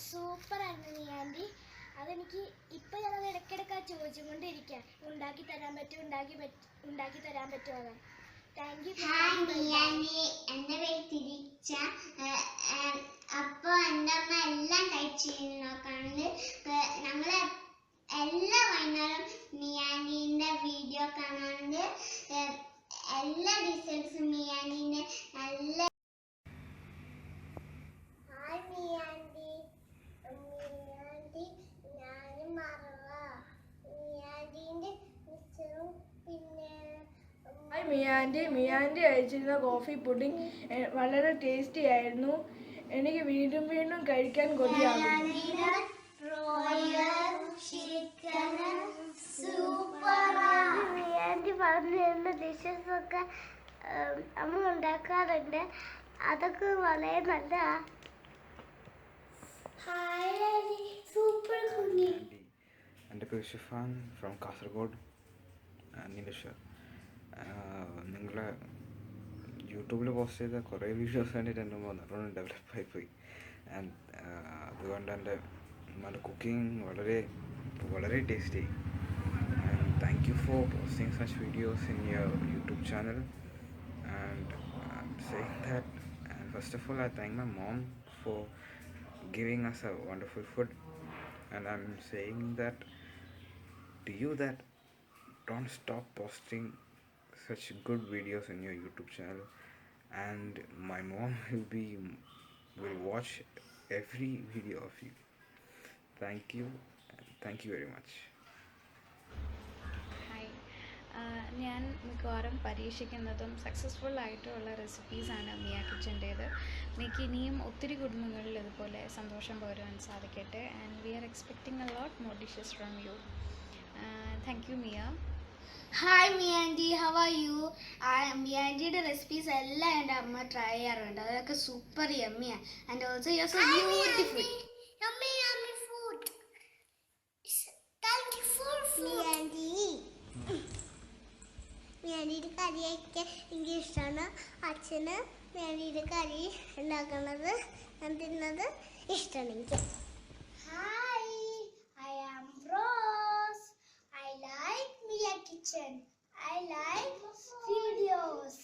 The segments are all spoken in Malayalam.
സൂപ്പറായിരുന്നു ആൻറ്റി. അതെനിക്ക് ഇപ്പം ഞാനത് ഇടയ്ക്കിടയ്ക്ക് ചോദിച്ചുകൊണ്ടിരിക്കാം, ഉണ്ടാക്കി തരാൻ പറ്റുമോ? Thank you. എൻ്റെ പേര് തിരിച്ച. അപ്പോൾ എൻ്റെ അമ്മ എല്ലാം ടൈപ്പ് ചെയ്ത് നോക്കാറുണ്ട്. ഞങ്ങൾ എല്ലാ വൈകുന്നേരം മിയാനീൻ്റെ വീഡിയോ കാണാറുണ്ട്. എല്ലാ ഡിസൈൻസും മിയാനീൻ്റെ നല്ല. ഹായ് മിയാൻറ്റി, ഞാനും മറവ മിയാൻറ്റീൻ്റെ മിച്ചറും പിന്നെ. ഹായ് മിയാൻറ്റി അയച്ചിരുന്ന കോഫി പുഡിംഗ് വളരെ ടേസ്റ്റി ആയിരുന്നു. എനിക്ക് വീണ്ടും വീണ്ടും കഴിക്കാൻ കൊതിയാകുന്നു. മിയാൻറ്റി പറഞ്ഞു തരുന്ന ഡിഷസ് ഒക്കെ അമ്മ ഉണ്ടാക്കാറുണ്ട്. അതൊക്കെ വളരെ നല്ല. സൂപ്പർ കുഞ്ഞി. എൻ്റെ പേര് ഷിഫാൻ ഫ്രം കാസർഗോഡ്, നീലേശ്വർ. നിങ്ങളെ യൂട്യൂബിൽ പോസ്റ്റ് ചെയ്ത കുറേ വീഡിയോസ് കണ്ടിട്ട് എൻ്റെ നല്ലോണം ഡെവലപ്പായിപ്പോയി. ആൻഡ് അതുകൊണ്ട് എൻ്റെ കുക്കിംഗ് വളരെ tasty. And thank you for posting such videos in your YouTube channel. And saying that, and first of all I thank my mom for giving us a wonderful food, and I'm saying that to you that don't stop posting such good videos in your YouTube channel, and my mom will watch every video of you. Thank you very much. ഞാൻ മിക്കവാറും പരീക്ഷിക്കുന്നതും സക്സസ്ഫുൾ ആയിട്ടുള്ള റെസിപ്പീസാണ് മിയ കിച്ചൻ്റേത്. മിക്ക് ഇനിയും ഒത്തിരി കുടുംബങ്ങളിൽ ഇതുപോലെ സന്തോഷം പകരുവാൻ സാധിക്കട്ടെ. And we are expecting a lot more dishes from you. Thank you Mia. Hi Mia aunty, how are you? മിയാൻറ്റിയുടെ റെസിപ്പീസ് എല്ലാം എൻ്റെ അമ്മ ട്രൈ ചെയ്യാറുണ്ട്. അതൊക്കെ സൂപ്പർ യമ്മിയാണ്. And also you are so beautiful. മിയാൻറ്റിയുടെ കറിയൊക്കെ എനിക്ക് ഇഷ്ടമാണ്. അച്ഛന് മിയാൻറ്റിയുടെ കറി ഉണ്ടാക്കുന്നത് ഞാൻ തിന്നത് ഇഷ്ടമാണ് എനിക്ക്. Hi, I am Rose. I like Mia Kitchen. I like videos.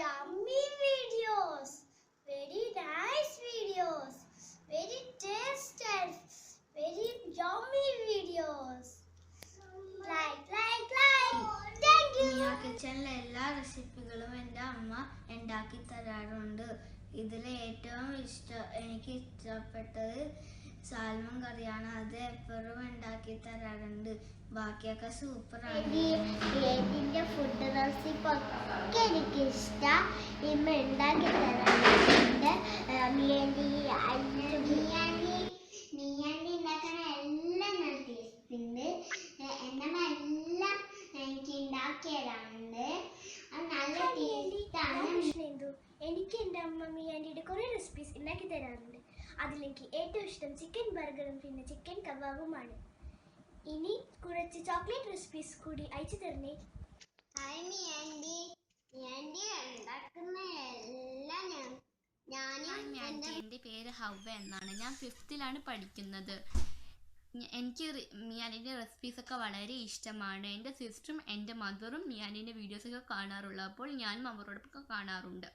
Yummy videos. Very nice videos. Very tasty. Very yummy videos. Like. Thank you. Mia കിച്ചണിലെ എല്ലാ റെസിപ്പികളും എൻ്റെ അമ്മ ഉണ്ടാക്കി തരാറുണ്ട്. ഇതിൽ ഏറ്റവും എനിക്ക് ഇഷ്ടപ്പെട്ടത് സാൽമൺ കറിയാണ്. അത് എപ്പോഴും ഉണ്ടാക്കി തരാറുണ്ട്. ബാക്കിയൊക്കെ സൂപ്പറാണ്. ഇതിൻ്റെ ഫുഡ് റെസിപ്പി ഒക്കെ എനിക്കിഷ്ടം. ഇമ്മ ഉണ്ടാക്കി തരാറുണ്ട്. മിയാൻറ്റി ഉണ്ടാക്കുന്ന എല്ലാം ഞാൻ ടേസ്റ്റ്. എൻ്റെ അമ്മ എല്ലാം എനിക്ക് ഉണ്ടാക്കി തരാറുണ്ട്. അത് നല്ല ടേസ്റ്റാണ്. എനിക്ക് എൻ്റെ അമ്മ മിയാൻറ്റിയുടെ കുറേ റെസിപ്പീസ് ഉണ്ടാക്കി തരാറുണ്ട്. അതിലെനിക്ക് ഏറ്റവും ഇഷ്ടം ചിക്കൻ ബർഗറും പിന്നെ ചിക്കൻ കബാബുമാണ്. ഇനി കുറച്ച് ചോക്ലേറ്റ് റെസിപ്പീസ് കൂടി അയച്ചു തരണേ. ഹായ് മിയാൻറ്റി ഉണ്ടാക്കുന്ന എല്ലാം എൻ്റെ പേര് ഹവ്വ എന്നാണ്. ഞാൻ 5th പഠിക്കുന്നത്. എനിക്ക് മിയാനിൻ്റെ റെസിപ്പീസൊക്കെ വളരെ ഇഷ്ടമാണ്. എൻ്റെ സിസ്റ്ററും എൻ്റെ മദറും മിയാനിൻ്റെ വീഡിയോസൊക്കെ കാണാറുള്ളൂ. അപ്പോൾ ഞാനും അവരോടൊപ്പം കാണാറുണ്ട്.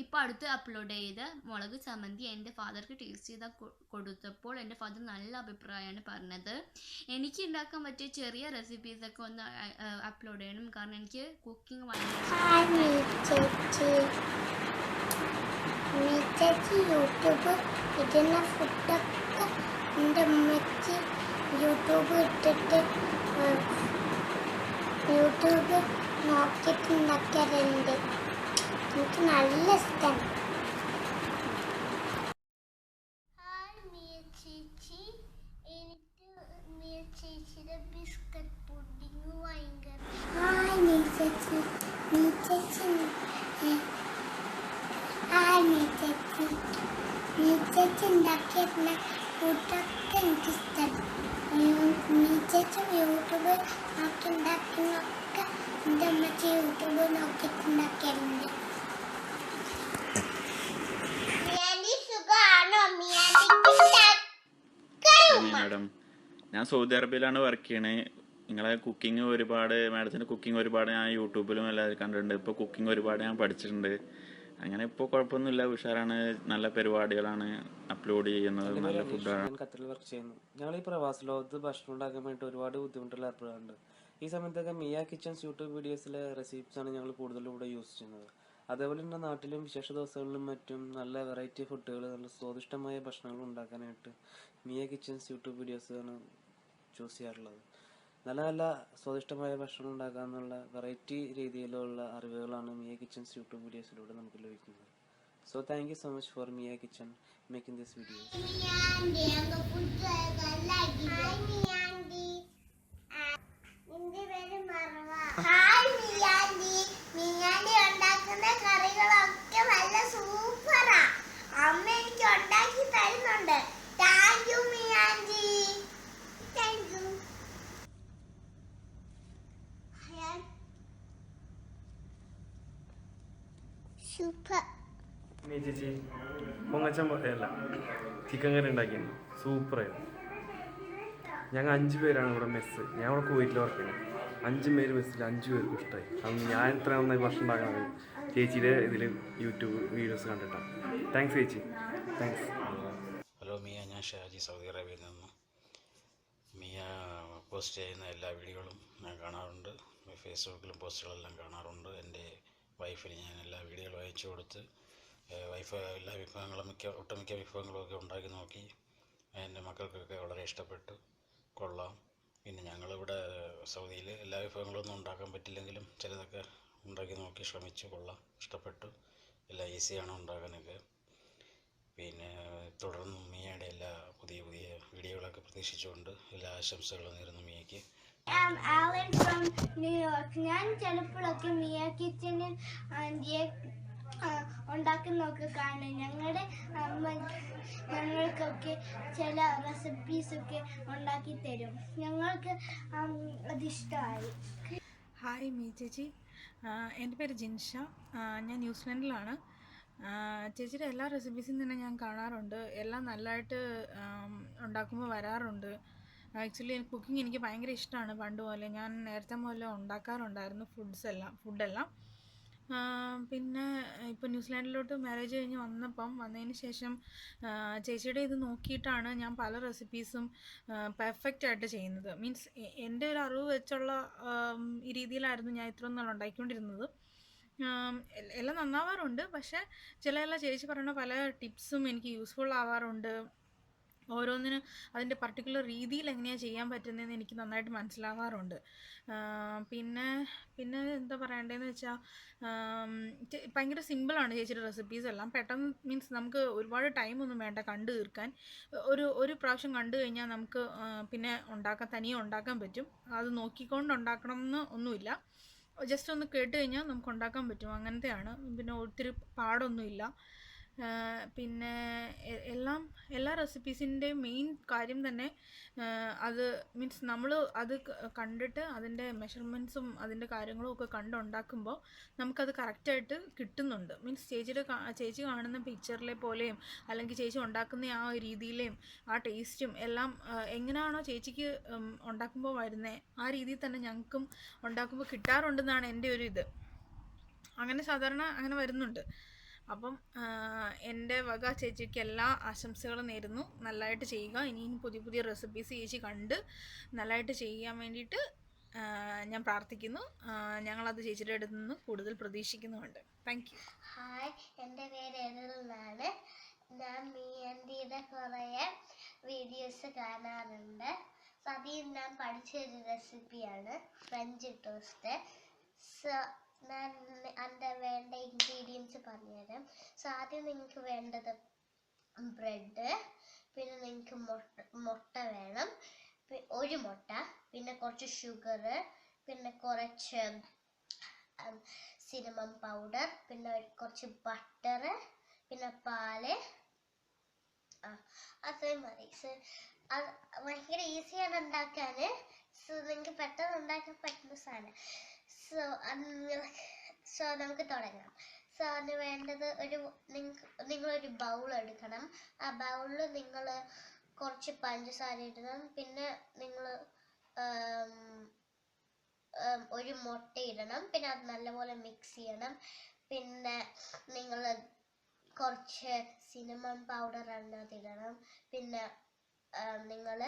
ഇപ്പോൾ അടുത്ത് അപ്ലോഡ് ചെയ്ത മുളക് ചമ്മന്തി എൻ്റെ ഫാദർക്ക് ടേസ്റ്റ് ചെയ്ത് കൊടുത്തപ്പോൾ എൻ്റെ ഫാദർ നല്ല അഭിപ്രായമാണ് പറഞ്ഞത്. എനിക്ക് ഉണ്ടാക്കാൻ പറ്റിയ ചെറിയ റെസിപ്പീസൊക്കെ ഒന്ന് അപ്ലോഡ് ചെയ്യണം. കാരണം എനിക്ക് കുക്കിംഗ് വളരെ യൂട്യൂബ് ഇടുന്ന ഫുഡൊക്കെ എൻ്റെ അമ്മയ്ക്ക് യൂട്യൂബ് ഇട്ടിട്ട് യൂട്യൂബ് നോക്കിയിട്ട് ഉണ്ടാക്കാറുണ്ട്. എനിക്ക് നല്ല ഇഷ്ടമാണ്. ഹായ് മിയ ചേച്ചി, എനിക്ക് മിയ ചേച്ചിയുടെ ബിസ്ക്കറ്റ് പുഡിങ് ഭയങ്കര. ഹായ് മിയ ചേച്ചി. ഹായ് മിയ ചേച്ചി ഉണ്ടാക്കിയിരുന്ന ഫുഡൊക്കെ എനിക്കിഷ്ടമാണ്. മിയ ചേച്ചി യൂട്യൂബ് നോക്കി ഉണ്ടാക്കുന്നൊക്കെ എൻ്റെ അമ്മച്ചി യൂട്യൂബ് നോക്കിയിട്ടുണ്ടാക്കിയിട്ടുണ്ട്. സുഖമാണോ? മാഡം. ഞാൻ സൗദി അറേബ്യയിലാണ് വർക്ക് ചെയ്യണേ. നിങ്ങളെ കുക്കിംഗ് മാഡത്തിൻ്റെ കുക്കിംഗ് ഒരുപാട് ഞാൻ യൂട്യൂബിലും എല്ലാവരും കണ്ടിട്ടുണ്ട്. ഇപ്പോൾ കുക്കിംഗ് ഒരുപാട് ഞാൻ പഠിച്ചിട്ടുണ്ട്. അങ്ങനെ ഇപ്പോൾ കുഴപ്പമൊന്നുമില്ല, ഉഷാറാണ്. നല്ല പരിപാടികളാണ് അപ്ലോഡ് ചെയ്യുന്നത്, നല്ല ഫുഡാണ്. ഞാൻ ഖത്തറിൽ വർക്ക് ചെയ്യുന്നു. ഞങ്ങൾ ഈ പ്രവാസ ലോകത്ത് ഭക്ഷണം ഉണ്ടാക്കാൻ വേണ്ടിയിട്ട് ഒരുപാട് ബുദ്ധിമുട്ടുകൾ ഏർപ്പെടാറുണ്ട്. ഈ സമയത്തൊക്കെ മിയ കിച്ചൺസ് യൂട്യൂബ് വീഡിയോസിലെ റെസിപ്പീസാണ് ഞങ്ങൾ കൂടുതലും ഇവിടെ യൂസ് ചെയ്യുന്നത്. അതേപോലെ തന്നെ നാട്ടിലും വിശേഷ ദിവസങ്ങളിലും മറ്റും നല്ല വെറൈറ്റി ഫുഡുകൾ, നല്ല സ്വാദിഷ്ടമായ ഭക്ഷണങ്ങൾ ഉണ്ടാക്കാനായിട്ട് മിയ കിച്ചൺസ് യൂട്യൂബ് വീഡിയോസാണ് ചൂസ് ചെയ്യാറുള്ളത്. നല്ല നല്ല സ്വാദിഷ്ടമായ ഭക്ഷണം ഉണ്ടാക്കാമെന്നുള്ള വെറൈറ്റി രീതിയിലുള്ള അറിവുകളാണ് മിയ കിച്ചൺസ് യൂട്യൂബ് വീഡിയോസിലൂടെ നമുക്ക് ലഭിക്കുന്നത്. So thank you so much for Mia Kitchen making this video. Hi Mia aunty. Mia aunty ഉണ്ടാക്കുന്ന കറികളൊക്കെ നല്ല സൂപ്പറാ. അമ്മ എനിക്ക് ഉണ്ടാക്കി തരുന്നുണ്ട്. Thank you Mia aunty. Thank you. Super. ചേച്ചി പൊങ്ങച്ചൻ അല്ല ചിക്കൻ കറി ഉണ്ടാക്കിയിരുന്നു, സൂപ്പറായിരുന്നു. ഞങ്ങൾ 5 പേരാണ് ഇവിടെ മെസ്സ്. ഞാൻ ഇവിടെ കുവൈറ്റിൽ വർക്ക് ചെയ്യുന്നത്. 5 പേര് മെസ്സിൽ 5 പേർക്കും ഇഷ്ടമായി. അത് ഞാൻ ഇത്ര നന്നായി ഭക്ഷണം ഉണ്ടാക്കുന്നത് ചേച്ചിയുടെ ഇതിൽ യൂട്യൂബ് വീഡിയോസ് കണ്ടിട്ടാണ്. താങ്ക്സ് ചേച്ചി, താങ്ക്സ്. ഹലോ മിയ, ഞാൻ ഷാജി, സൗദി അറേബ്യയിൽ നിന്ന്. മിയ പോസ്റ്റ് ചെയ്യുന്ന എല്ലാ വീഡിയോകളും ഞാൻ കാണാറുണ്ട്. ഫേസ്ബുക്കിലും പോസ്റ്റുകളെല്ലാം കാണാറുണ്ട്. എൻ്റെ വൈഫിന് ഞാൻ എല്ലാ വീഡിയോകളും അയച്ചു കൊടുത്ത് വൈഫ് എല്ലാ വിഭവങ്ങളും ഒട്ടുമിക്ക വിഭവങ്ങളുമൊക്കെ ഉണ്ടാക്കി നോക്കി. എൻ്റെ മക്കൾക്കൊക്കെ വളരെ ഇഷ്ടപ്പെട്ടു. കൊള്ളാം. പിന്നെ ഞങ്ങളിവിടെ സൗദിയിൽ എല്ലാ വിഭവങ്ങളൊന്നും ഉണ്ടാക്കാൻ പറ്റില്ലെങ്കിലും ചിലതൊക്കെ ഉണ്ടാക്കി നോക്കി ശ്രമിച്ചു. കൊള്ളാം, ഇഷ്ടപ്പെട്ടു. എല്ലാം ഈസിയാണ് ഉണ്ടാക്കാനൊക്കെ. പിന്നെ തുടർന്നും മിയയുടെ എല്ലാ പുതിയ വീഡിയോകളൊക്കെ പ്രതീക്ഷിച്ചുകൊണ്ട് എല്ലാ ആശംസകളും നേരുന്നു മിയയ്ക്ക്. ആലൻ ഫ്രം ന്യൂയോർക്ക്. ഞാൻ ചിലപ്പോഴൊക്കെ മിയ കിച്ചണിൽ ആൻറ്റിയെ ഉണ്ടാക്കുന്നതൊക്കെ കാണും. ഞങ്ങളുടെ അമ്മ ഞങ്ങൾക്കൊക്കെ ചില റെസിപ്പീസൊക്കെ ഉണ്ടാക്കി തരും. ഞങ്ങൾക്ക് അതിഷ്ടമായി. ഹായ് മീ ചേച്ചി, എൻ്റെ പേര് ജിൻഷ. ഞാൻ ന്യൂസിലൻഡിലാണ്. ചേച്ചിയുടെ എല്ലാ റെസിപ്പീസും തന്നെ ഞാൻ കാണാറുണ്ട്. എല്ലാം നല്ലതായിട്ട് ഉണ്ടാക്കുമ്പോൾ വരാറുണ്ട്. ആക്ച്വലി കുക്കിംഗ് എനിക്ക് ഭയങ്കര ഇഷ്ടമാണ്. പണ്ട് പോലെ ഞാൻ നേരത്തെ മുതലേ ഉണ്ടാക്കാറുണ്ടായിരുന്നു ഫുഡെല്ലാം. പിന്നെ ഇപ്പോൾ ന്യൂസിലാൻഡിലോട്ട് മാരേജ് കഴിഞ്ഞ് വന്നതിന് ശേഷം ചേച്ചിയുടെ ഇത് നോക്കിയിട്ടാണ് ഞാൻ പല റെസിപ്പീസും പെർഫെക്റ്റ് ആയിട്ട് ചെയ്യുന്നത്. മീൻസ് എൻ്റെ ഒരു അറിവ് വെച്ചുള്ള ഈ രീതിയിലായിരുന്നു ഞാൻ ഇത്ര നാൾ ഉണ്ടാക്കിക്കൊണ്ടിരുന്നത്. എല്ലാം നന്നാവാറുണ്ട്. പക്ഷേ ചില ചേച്ചി പറയുന്ന പല ടിപ്സും എനിക്ക് യൂസ്ഫുൾ ആവാറുണ്ട്. ഓരോന്നിനും അതിൻ്റെ പർട്ടിക്കുലർ രീതിയിൽ എങ്ങനെയാണ് ചെയ്യാൻ പറ്റുന്നതെന്ന് എനിക്ക് നന്നായിട്ട് മനസ്സിലാവാറുണ്ട്. പിന്നെ എന്താ പറയേണ്ടതെന്ന് വെച്ചാൽ ഭയങ്കര സിമ്പിളാണ് ചേച്ചിയുടെ റെസിപ്പീസ് എല്ലാം. പെട്ടെന്ന് മീൻസ് നമുക്ക് ഒരുപാട് ടൈമൊന്നും വേണ്ട കണ്ടു തീർക്കാൻ. ഒരു പ്രാവശ്യം കണ്ടു കഴിഞ്ഞാൽ നമുക്ക് പിന്നെ തനിയെ ഉണ്ടാക്കാൻ പറ്റും. അത് നോക്കിക്കൊണ്ട് ഉണ്ടാക്കണം എന്ന് ഒന്നുമില്ല. ജസ്റ്റ് ഒന്ന് കേട്ട് കഴിഞ്ഞാൽ നമുക്ക് ഉണ്ടാക്കാൻ പറ്റും. അങ്ങനത്തെയാണ്. പിന്നെ ഒത്തിരി പാടൊന്നുമില്ല. പിന്നെ എല്ലാ റെസിപ്പീസിൻ്റെയും മെയിൻ കാര്യം തന്നെ അത് മീൻസ് നമ്മൾ അത് കണ്ടിട്ട് അതിൻ്റെ മെഷർമെൻറ്റ്സും അതിൻ്റെ കാര്യങ്ങളും ഒക്കെ കണ്ടുണ്ടാക്കുമ്പോൾ നമുക്കത് കറക്റ്റായിട്ട് കിട്ടുന്നുണ്ട്. മീൻസ് ചേച്ചി കാണുന്ന പിക്ചറിലെ പോലെയും അല്ലെങ്കിൽ ചേച്ചി ഉണ്ടാക്കുന്ന ആ രീതിയിലെയും ആ ടേസ്റ്റും എല്ലാം എങ്ങനെയാണോ ചേച്ചിക്ക് ഉണ്ടാക്കുമ്പോൾ വരുന്നത് ആ രീതിയിൽ തന്നെ ഞങ്ങൾക്കും ഉണ്ടാക്കുമ്പോൾ കിട്ടാറുണ്ടെന്നാണ് എൻ്റെ ഒരു ഇത്. അങ്ങനെ സാധാരണ അങ്ങനെ വരുന്നുണ്ട്. അപ്പം എൻ്റെ വക ചേച്ചിക്ക് എല്ലാ ആശംസകളും നേരുന്നു. നല്ലതായിട്ട് ചെയ്യുക. ഇനിയും പുതിയ റെസിപ്പീസ് ചേച്ചി കണ്ട് നല്ലതായിട്ട് ചെയ്യാൻ വേണ്ടിയിട്ട് ഞാൻ പ്രാർത്ഥിക്കുന്നു. ഞങ്ങളത് ചേച്ചിയുടെ അടുത്ത് നിന്ന് കൂടുതൽ പ്രതീക്ഷിക്കുന്നുമുണ്ട്. Thank you. ഹായ്, എൻ്റെ പേര് എഴുതുന്നാണ്. ഞാൻ മിയന്തിയുടെ കുറേ വീഡിയോസ് കാണാറുണ്ട്. അതിൽ ഞാൻ പഠിച്ചൊരു റെസിപ്പിയാണ് ഫ്രഞ്ച് ടോസ്റ്റ്. ഞാൻ അതിൻ്റെ വേണ്ട ഇൻഗ്രീഡിയൻസ് പറഞ്ഞുതരാം. ആദ്യം നിങ്ങൾക്ക് വേണ്ടത് ബ്രെഡ്, പിന്നെ നിങ്ങൾക്ക് മുട്ട വേണം, ഒരു മുട്ട, പിന്നെ കുറച്ച് ഷുഗർ, പിന്നെ കുറച്ച് സിനമൺ പൗഡർ, പിന്നെ കുറച്ച് ബട്ടർ, പിന്നെ പാല്. അത്രയും മതി. അത് ഭയങ്കര ഈസിയാണ് ഉണ്ടാക്കാൻ. നിങ്ങൾക്ക് പെട്ടെന്ന് ഉണ്ടാക്കാൻ പറ്റുന്ന സാധനം. നമുക്ക് തുടങ്ങാം. അതിന് വേണ്ടത് നിങ്ങളൊരു ബൗൾ എടുക്കണം. ആ ബൗളിൽ നിങ്ങൾ കുറച്ച് പഞ്ചസാര ഇടണം. പിന്നെ നിങ്ങൾ ഒരു മുട്ട ഇടണം. പിന്നെ അത് നല്ലപോലെ മിക്സ് ചെയ്യണം. പിന്നെ നിങ്ങൾ കുറച്ച് സിനമൺ പൗഡർ അതിനകത്തിടണം. പിന്നെ നിങ്ങൾ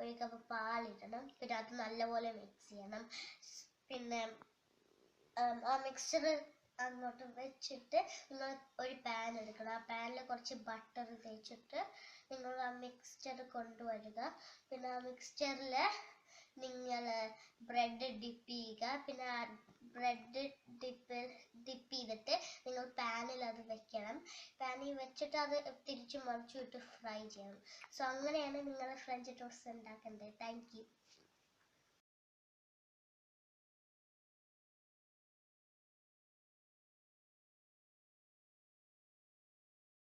ഒരു കപ്പ് പാലിടണം. പിന്നെ അത് നല്ലപോലെ മിക്സ് ചെയ്യണം. പിന്നെ ആ മിക്സ്ചർ അങ്ങോട്ട് വെച്ചിട്ട് നിങ്ങൾ ഒരു പാൻ എടുക്കണം. ആ പാനിൽ കുറച്ച് ബട്ടർ തേച്ചിട്ട് നിങ്ങൾ ആ മിക്സ്ചർ കൊണ്ടുവരിക. പിന്നെ ആ മിക്സ്ചറിൽ നിങ്ങൾ ബ്രെഡ് ഡിപ്പ് ചെയ്യുക. പിന്നെ ആ ബ്രെഡ് ഡിപ്പ് ചെയ്തിട്ട് നിങ്ങൾ പാനിൽ അത് വെക്കണം. പാനിൽ വെച്ചിട്ട് അത് തിരിച്ച് മറിച്ചു വിട്ട് ഫ്രൈ ചെയ്യണം. സോ അങ്ങനെയാണ് നിങ്ങൾ ഫ്രഞ്ച് ടോസ്റ്റ് ഉണ്ടാക്കേണ്ടത്. Thank you.